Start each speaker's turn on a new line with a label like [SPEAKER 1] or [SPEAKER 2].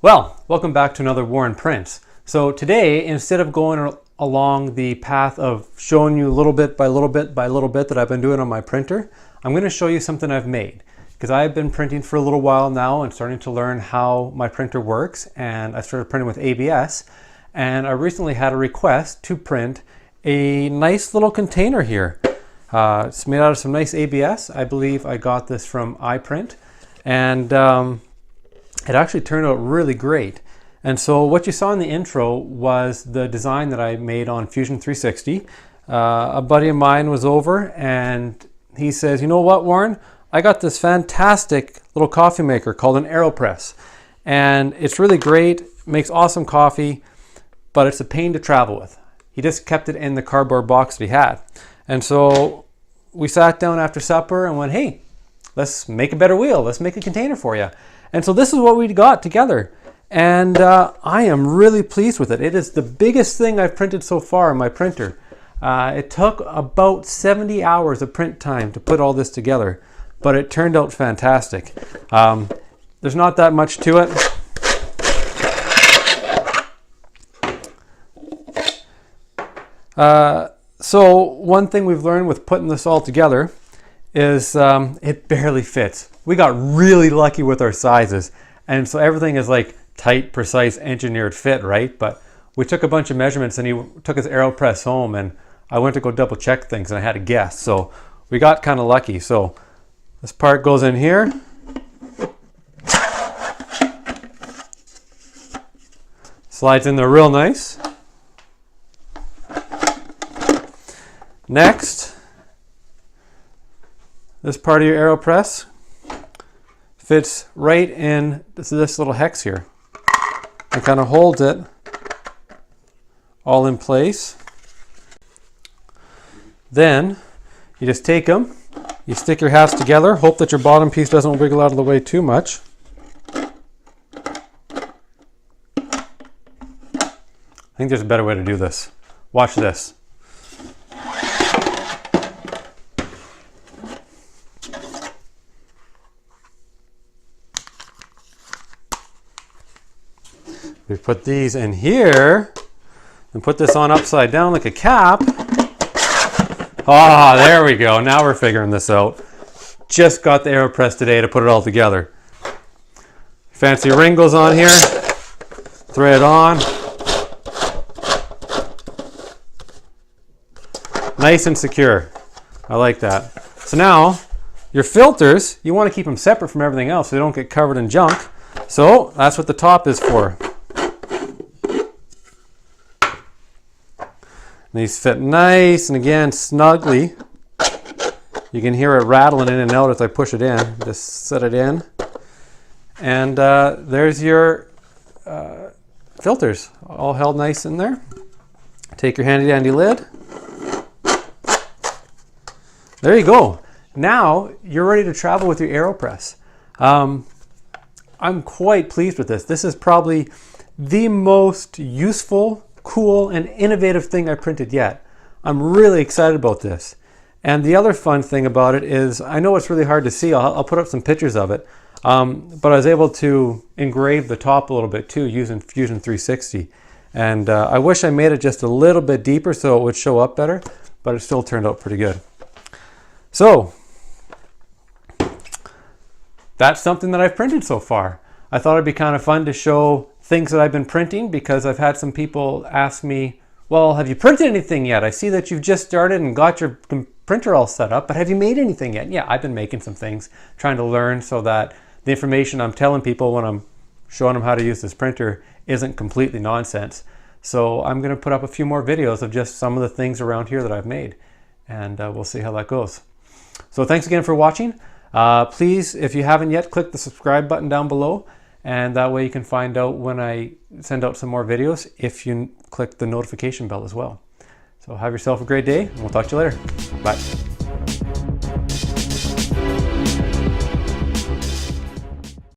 [SPEAKER 1] Well, welcome back to another Warren Prints. So today, instead of going along the path of showing you little bit by little bit by little bit that I've been doing on my printer, I'm going to show you something I've made. Because I've been printing for a little while now and starting to learn how my printer works, and I started printing with ABS, and I recently had a request to print a nice little container here. It's made out of some nice ABS. I believe I got this from iPrint, and it actually turned out really great. And so what you saw in the intro was the design that I made on Fusion 360. A buddy of mine was over and he says, you know what, Warren? I got this fantastic little coffee maker called an AeroPress. And it's really great, makes awesome coffee, but it's a pain to travel with. He just kept it in the cardboard box that he had. And so we sat down after supper and went, hey, let's make a better wheel. Let's make a container for you. And so this is what we got together. And I am really pleased with it. It is the biggest thing I've printed so far on my printer. It took about 70 hours of print time to put all this together, but it turned out fantastic. There's not that much to it. So one thing we've learned with putting this all together is it barely fits. We got really lucky with our sizes, and so everything is like tight, precise, engineered fit, right? But we took a bunch of measurements and he took his AeroPress home, and I went to go double check things and I had to guess. So we got kind of lucky. So this part goes in here. Slides in there real nice. Next, this part of your AeroPress fits right in this little hex here. It kind of holds it all in place. Then you just take them, you stick your halves together, hope that your bottom piece doesn't wiggle out of the way too much. I think there's a better way to do this. Watch this. We put these in here and put this on upside down like a cap. Ah, there we go. Now we're figuring this out. Just got the AeroPress today to put it all together. Fancy ring goes on here. Thread it on. Nice and secure. I like that. So now your filters, you want to keep them separate from everything else so they don't get covered in junk. So that's what the top is for. These fit nice and again snugly. You can hear it rattling in and out as I push it in. Just set it in. And there's your filters all held nice in there. Take your handy dandy lid. There you go. Now you're ready to travel with your AeroPress. I'm quite pleased with this. This is probably the most useful, cool, and innovative thing I printed yet. I'm really excited about this. And the other fun thing about it is, I know it's really hard to see. I'll put up some pictures of it. But I was able to engrave the top a little bit too using Fusion 360. And I wish I made it just a little bit deeper so it would show up better, but it still turned out pretty good. So that's something that I've printed so far. I thought it'd be kind of fun to show things that I've been printing, because I've had some people ask me, well, have you printed anything yet? I see that you've just started and got your printer all set up, but have you made anything yet? Yeah, I've been making some things, trying to learn so that the information I'm telling people when I'm showing them how to use this printer isn't completely nonsense. So I'm going to put up a few more videos of just some of the things around here that I've made, and we'll see how that goes. So thanks again for watching. Please, if you haven't yet, click the subscribe button down below, and that way you can find out when I send out some more videos if you click the notification bell as well. So have yourself a great day, and we'll talk to you later. Bye.